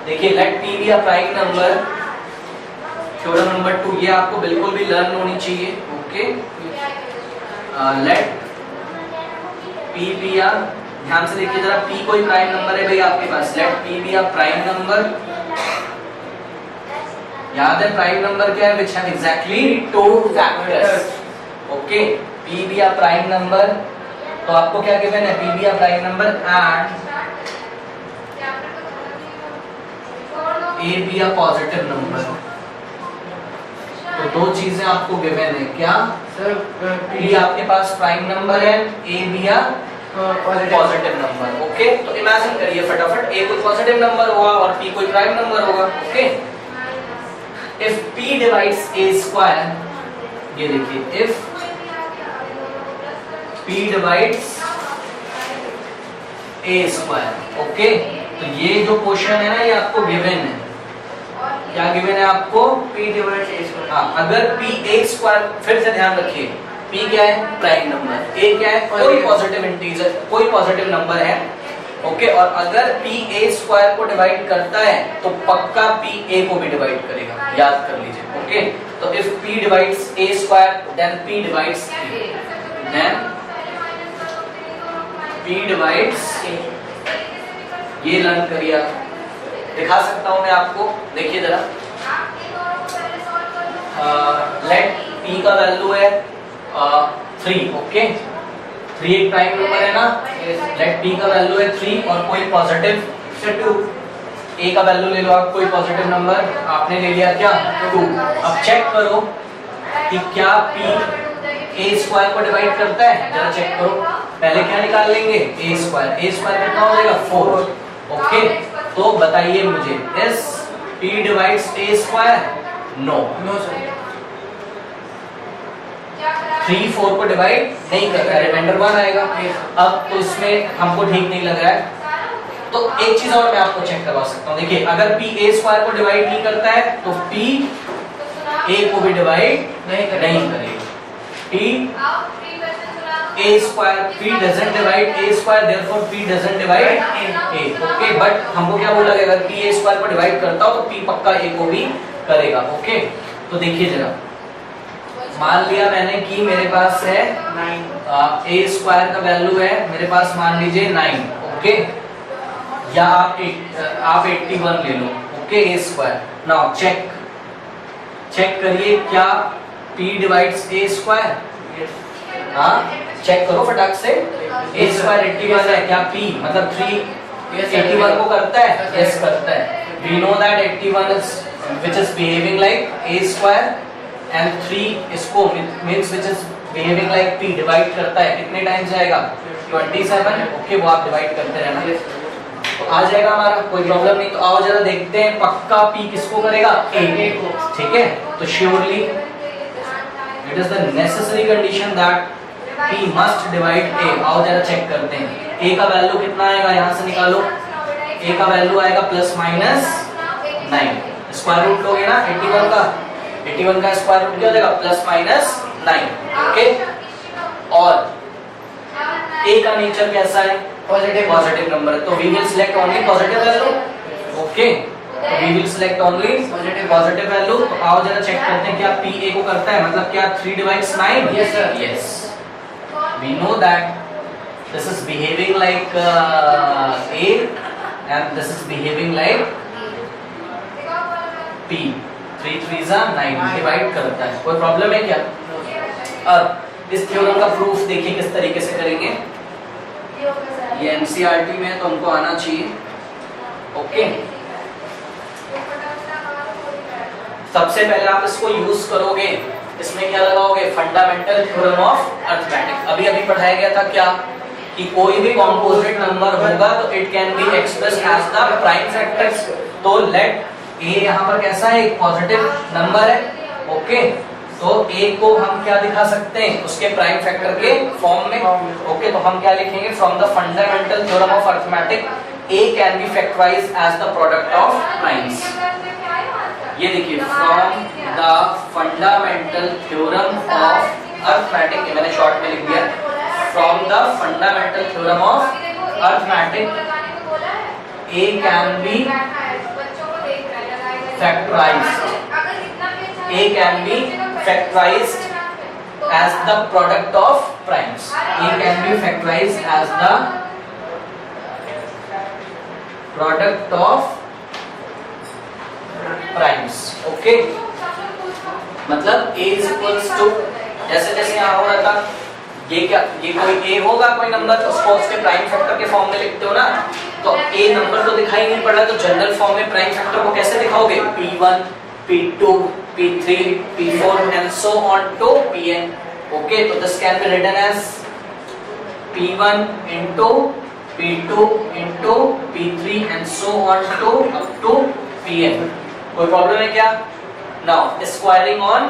देखिए let P be a prime number, theorem number 2, ये आपको बिल्कुल भी लर्न होनी चाहिए। Okay, let P be a, ध्यान से देखिए जरा, पी कोई प्राइम नंबर है भाई आपके पास, let P be a prime number. याद है प्राइम नंबर क्या है? Which have exactly 2 factors. Okay, P be a prime number, तो आपको क्या गिवन है? P be a prime number and A be a positive number. तो दो चीजें आपको गिवन है, क्या? पी आपके पास प्राइम नंबर है, ए be a positive number. Okay, तो इमेजिन करिए फटाफट, ए कोई पॉजिटिव नंबर होगा और पी कोई प्राइम नंबर होगा। Okay, if P divides A square, ये देखिए, if P divides A square. Okay, तो ये जो क्वेश्चन है ना, ये आपको गिवन है। क्या गिवन है आपको? P divides A square. हाँ, अगर P A स्क्वायर, फिर से ध्यान रखिए, P क्या है? प्राइम नंबर, A क्या है? कोई पॉजिटिव इंटीजर, कोई पॉजिटिव नंबर है। ओके, और अगर P A स्क्वायर को डिवाइड करता है तो पक्का P A को भी डिवाइड करेगा, याद कर लीजिए। ओके, तो if P divides A square then P divides A, then P divides A। ये लर्न करिए आप, दिखा सकता हूं मैं आपको, देखिए जरा। लेट P का वैल्यू है 3। ओके, 3 एक प्राइम नंबर है ना, लेट P का वैल्यू है 3 और कोई पॉजिटिव 2, A का वैल्यू ले लो आप, कोई पॉजिटिव नंबर आपने ले लिया क्या? 2। अब चेक करो कि क्या P A स्क्वायर को डिवाइड करता है, जरा चेक करो। पहले क्या निकाल लेंगे? A स्क्वायर, A स्क्वायर कितना हो जाएगा? 4। ओके, तो बताइए मुझे, इस P divides A square? No, no sir, 3 4 को डिवाइड नहीं करता है, रिमाइंडर 1 आएगा। अब तो इसमें हमको ठीक नहीं लग रहा है, तो एक चीज और मैं आपको चेक करवा सकता हूँ। देखिए, अगर P A स्क्वायर को डिवाइड नहीं करता है तो P A को भी डिवाइड नहीं करेगा। P A square, P doesn't divide A square, therefore P doesn't divide A। Okay, but हमको क्या बोला गया? अगर P A square को डिवाइड करता हो तो P पक्का A को भी करेगा। ओके, तो देखिए जरा, मान लिया मैंने कि मेरे पास है 9, A स्क्वायर का वैल्यू है मेरे पास, मान लीजिए 9। ओके, या आप 81 ले लो। Okay, A square. Now check करिए, क्या P डिवाइड्स A स्क्वायर? हाँ, चेक करो फटाक से। A स्क्वायर 81 है, क्या P मतलब 3 81 को करता है? यस करता है। We know that 81 is which is behaving like A square and 3 इसको means which is behaving like P divide करता है, कितने टाइम्स जाएगा? 27। ओके, वो आप डिवाइड करते रहना, तो आ जाएगा हमारा, कोई प्रॉब्लम नहीं। तो आओ जरा देखते हैं पक्का P किसको करेगा? A को। ठीक है, तो surely it is the necessary condition that P must divide A। आओ जरा चेक करते हैं, A का वैल्यू कितना आएगा, यहाँ से निकालो। A का वैल्यू आएगा प्लस माइनस 9, स्क्वायर रूट लोगे ना 81 का, 81 का स्क्वायर रूट क्या हो जाएगा? Plus minus 9। ओके, और A का नेचर कैसा है? पॉजिटिव नंबर, तो we will select only positive value. Okay, तो we will select only positive value. तो आओ जरा चेक करते हैं, क्या P A को करता है, मतलब क्या 3 divides 9? Yes sir, yes. We know that this is behaving like A and this is behaving like P। 3 3s are 9, divide करता है, कोई प्रॉब्लम है क्या? अब इस थ्योरम का प्रूफ देखिए किस तरीके से करेंगे। ये NCERT में है तो हमको आना चाहिए। ओके, सबसे पहले आप इसको यूज करोगे, इसमें क्या लगाओगे? Fundamental theorem of arithmetic. अभी पढ़ाया गया था क्या कि कोई भी कॉम्पोजिट नंबर होगा तो it can be expressed as the prime factors. तो लेट A यहाँ पर कैसा है? एक पॉजिटिव नंबर है। ओके, तो A को हम क्या दिखा सकते हैं? उसके प्राइम फैक्टर के फॉर्म में। ओके, तो हम क्या लिखेंगे? From the fundamental theorem of arithmetic A can be factorized as the product of primes. ये देखिए, from the fundamental theorem of arithmetic, ये मैंने शॉर्ट में लिख दिया, from the fundamental theorem of arithmetic A can B factorized. A can be factorized as the product of primes. A can be factorized as the product of primes. Okay, मतलब A is equals to, जैसे जैसे यहाँ हो रहा था, ये क्या, ये कोई A होगा कोई नंबर, उसको उसके प्राइम फैक्टर के फॉर्म में लिखते हो ना, तो A नंबर तो दिखाई नहीं पड़ रहा, तो जनरल फॉर्म में प्राइम फैक्टर को कैसे दिखाओगे? P1, P2, P3, P4 and so on to Pn. Okay, so this can be written as P1 into P2 into P3 and so on to up to Pn. कोई problem है क्या? Now squaring on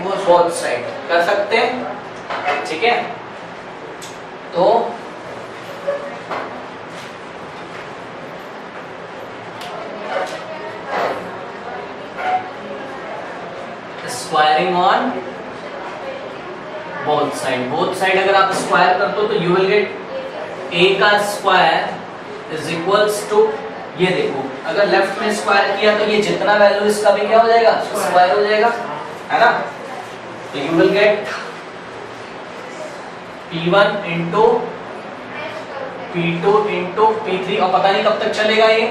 both side कर सकते हैं, ठीक है? तो squaring on both side अगर आप स्क्वायर करते हो तो यू विल गेट a का स्क्वायर इज इक्वल्स टू, ये देखो अगर लेफ्ट में स्क्वायर किया तो ये जितना वैल्यू इसका भी क्या हो जाएगा? स्क्वायर हो जाएगा, है ना? तो you will get P1 into P2 into P3, और पता नहीं कब तक चलेगा ये,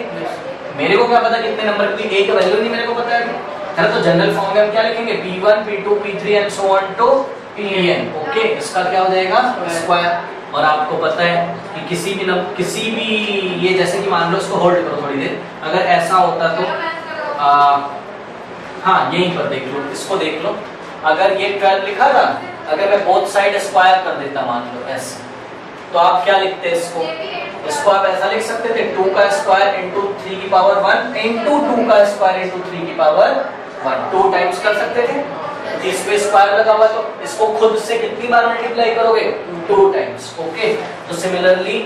मेरे को क्या पता कितने नंबर की A का वैल्यू नहीं मेरे को पता है ना, तो जनरल फॉर्म में हम क्या लिखेंगे? P1 P2 P3 and so on to Pn. Okay, इसका क्या हो जाएगा? स्क्वायर। और आपको पता है कि किसी भी ये, जैसे कि मान लो इसको होल्ड करो थोड़ी देर, अगर ऐसा होता तो हाँ यहीं पर देख लो, इसको देख लो, अगर ये 12 लिखा था, अगर मैं बोथ साइड स्क्वायर कर देता मान लो ऐसे, तो आप क्या लिखते इसको आप ऐसा लिख सकते थे 2 का स्क्वायर इंटू 3 की पावर 1 इंटू 2 का स्क्वायर इंटू 3 की पावर 1, 2 टाइम्स कर सकते थे। इस पे स्क्वायर लगा हुआ तो इसको खुद से कितनी बार मल्टीप्लाई करोगे? 2 टाइम्स। ओके, तो सिमिलरली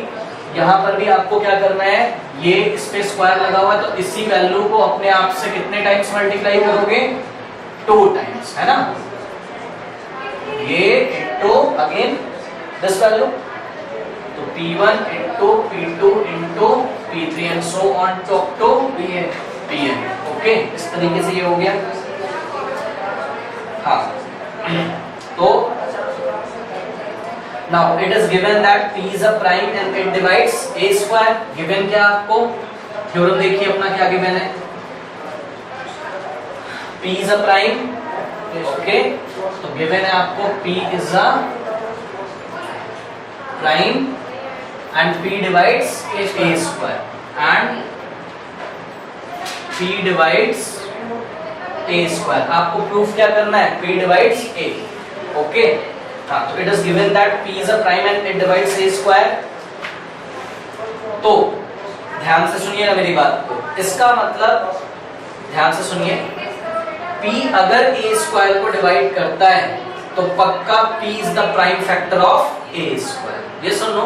यहाँ पर भी आपको क्या करना है, ये इस पे स्क्वायर लगा हुआ है तो इसी वैल्यू को अपने आप से कितने टाइम्स मल्टीप्लाई करोगे? 2 टाइम्स, है ना? ये इंटू अगेन दिस वैल्यू, तो P1 into P2 into P3 and so on to Pn। Okay, इस तरीके से ये हो गया। हाँ, तो now it is given that P is a prime and it divides a square. Given क्या आपको? थ्योरम देखिए अपना क्या given है? P is a prime, okay, तो given है आपको P is a prime and P divides a square and P divides a square। आपको प्रूफ क्या करना है? P divides a, okay. हाँ, तो it is given that P is a prime and it divides a square। तो ध्यान से सुनिएगा मेरी बात को, इसका मतलब ध्यान से सुनिए, P अगर a स्क्वायर को डिवाइड करता है तो पक्का P is the prime factor of a square। ये सुनो,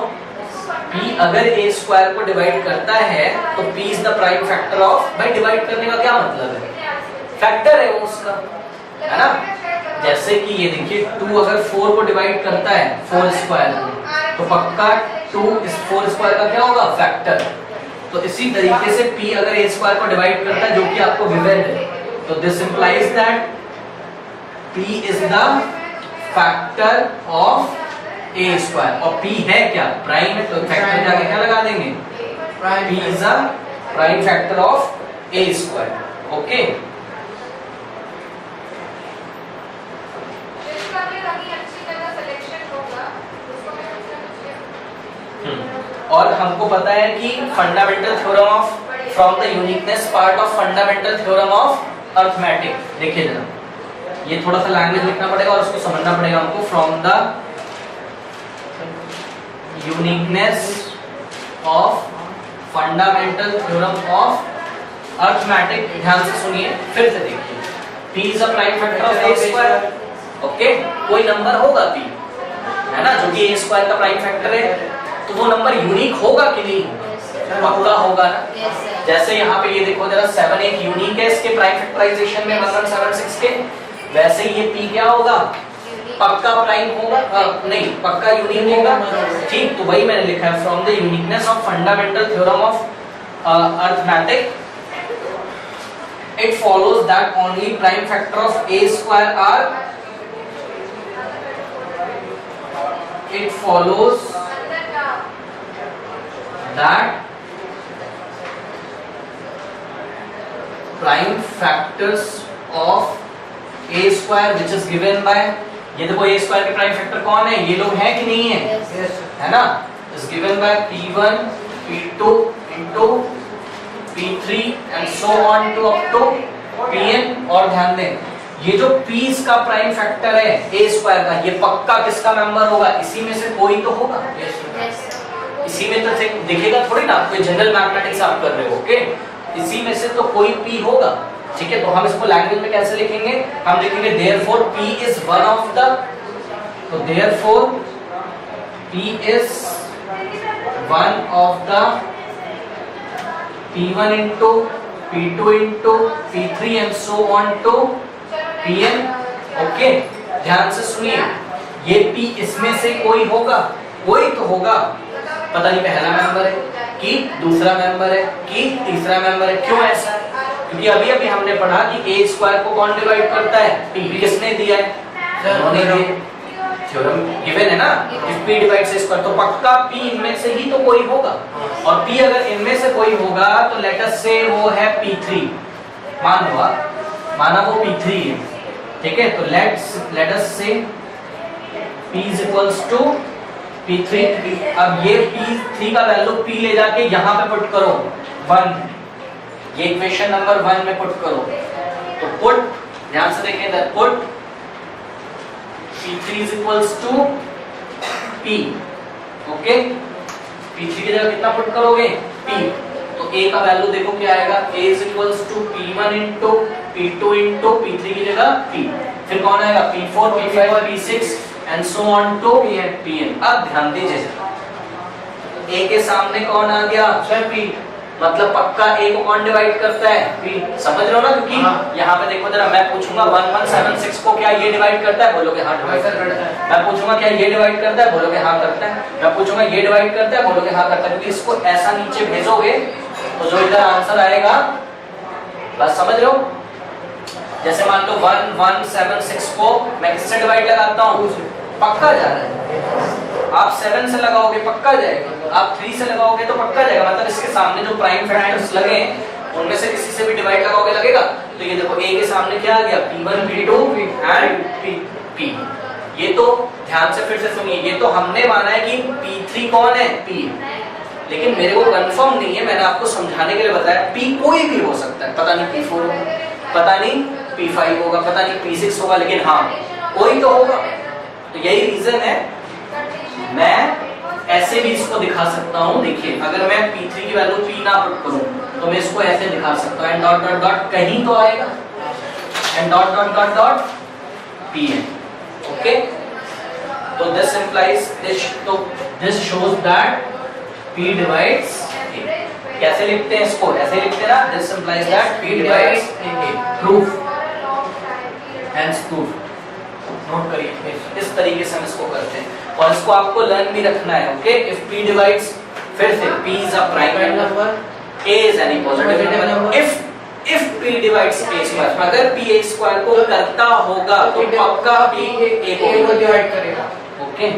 P अगर a स्क्वायर को डिवाइड करता है तो P is the prime factor of, भाई डिवाइड करने का क्या मतलब है? फैक्टर है वो उसका, है ना? जैसे कि ये देखिए 2 अगर 4 को डिवाइड करता है 4 स्क्वायर को, तो पक्का 2 इस 4 स्क्वायर का क्या होगा? फैक्टर। तो इसी तरीके से P अगर a स्क्वायर को डिवाइड करता है, जो कि आपको गिवन है, तो this implies that P is the factor of a square, और P है क्या? प्राइम है, तो फैक्टर जाके क्या लगा देंगे? P is the prime factor of a square. Okay, और हमको पता है कि fundamental theorem of, from the uniqueness part of fundamental theorem of arithmetic, देखिए जरा, ये थोड़ा सा लैंग्वेज लिखना पड़ेगा और उसको समझना पड़ेगा हमको। From the uniqueness of fundamental theorem of arithmetic, ध्यान से सुनिए, फिर से देखिए, P is a prime factor of a square, okay, कोई नंबर होगा P, है ना, जो कि a स्क्वायर का प्राइम फैक्टर है, तो वो नंबर यूनिक होगा कि नहीं? पक्का होगा ना। जैसे यहाँ पे ये देखो जरा, 7 एक यूनिक है इसके प्राइम फैक्टराइजेशन में 1176 के, वैसे ये P क्या होगा? पक्का प्राइम होगा, नहीं पक्का यूनिक होगा, ठीक। तो वही मैंने लिखा है, from the uniqueness of fundamental theorem of arithmetic it follows that only prime factor of a square are, it follows that prime factors of a square which is given by, ये देखो a square के prime factor कौन है, ये लोग हैं कि नहीं है, है ना, is given by p1 p2 into p3 and so on to up to pn। और ध्यान दें ये जो p's का प्राइम फैक्टर है a स्क्वायर का, ये पक्का किसका मेंबर होगा, इसी में से कोई तो होगा, इसी में तो दिखेगा थोड़ी ना, कोई जनरल मैथमेटिक्स आप कर रहे हो, ओके, इसी में से तो कोई p होगा, ठीक है। तो हम इसको लैंग्वेज में कैसे लिखेंगे, हम लिखेंगे therefore p is one of the, तो therefore p is one of the p1 into p2 into p3 and so on to pn, okay. ध्यान से सुनिए, ये p इसमें से कोई होगा, कोई तो होगा, पता नहीं पहला मेंबर है कि दूसरा मेंबर है कि तीसरा मेंबर है, क्यों ऐसा, क्योंकि अभी अभी हमने पढ़ा कि a स्क्वायर को कौन डिवाइड करता है, p, किसने दिया है, उन्होंने दिया, थ्योरम गिवन है ना, if p divides a square, तो पक्का p इनमें से ही तो कोई होगा, और p अगर इनमें से कोई होगा तो लेट अस से वो है p3, माना वो p3 है, ठीक है। तो लेट अस से p is equals to p3, अब ये p3 का वैल्यू p ले जाके यहाँ पे पुट करो 1, ये इक्वेशन नंबर 1 में पुट करो, तो पुट, ध्यान से देखें इधर, put p3 is equals to p, okay, p3 की जगह कितना पुट करोगे p, तो a का वैल्यू देखो क्या आएगा, a is equals to p1 into p2 into p3 की जगह p, फिर कौन आएगा p4 p5 p6 and so on to pn। अब ध्यान दीजिए a के सामने कौन आ गया सर p, मतलब पक्का a को कौन डिवाइड करता है p, समझ रहे हो ना, क्योंकि यहाँ पे देखो जरा, मैं पूछूंगा 1176 को क्या ये डिवाइड करता है, बोलोगे हाँ डिवाइड करता है, मैं पूछूंगा क्या ये डिवाइड करता है, बोलोगे हाँ करता है, मैं पूछूंगा ये डिवाइड करता है, बोलोगे हाँ करता है, क्योंकि इसको ऐसा नीचे भेजोगे तो जो इधर आंसर आएगा, बस समझ रहे हो, जैसे मान लो 1176 को मैं किससे डिवाइड लगाता हूँ, पक्का जा रहा है, आप 7 से लगाओगे पक्का जाएगा, आप 3 से लगाओगे तो पक्का जाएगा, मतलब इसके सामने जो प्राइम फैक्टर्स लगे उनमें से किसी से भी डिवाइड लगाओगे लगेगा। तो ये देखो a के सामने क्या आ गया, p1 p2 एंड p, ये तो ध्यान से फिर से सुनिए, ये तो हमने माना है कि p3 कौन है p, लेकिन मेरे को कंफर्म नहीं है, मैंने आपको समझाने के लिए बताया p कोई भी हो सकता है, पता नहीं p4 होगा, पता नहीं p5 होगा, पता नहीं p6 होगा, लेकिन हाँ कोई तो होगा। तो यही रीजन है मैं ऐसे भी इसको दिखा सकता हूँ, देखिए अगर मैं p3 की वैल्यू p ना पुट करूँ तो मैं इसको ऐसे दिखा सकता हूँ, एंड डॉट डॉट डॉट कहीं तो आएगा, and dot dot dot dot pn, okay. तो दिस इंप्लाइज दिस, तो this shows that p divides a, कैसे लिखते हैं इसको, ऐसे लिखते हैं ना, this implies that p divides a, proof, hence proof, note करिए, इस तरीके से हम इसको करते हैं, और इसको आपको लर्न भी रखना है, ओके। इफ p डिवाइड्स, फिर से p is a prime number, a is any positive number, if p divides a square, अगर p a स्क्वायर को करता होगा तो पक्का p a को डिवाइड करेगा, ओके।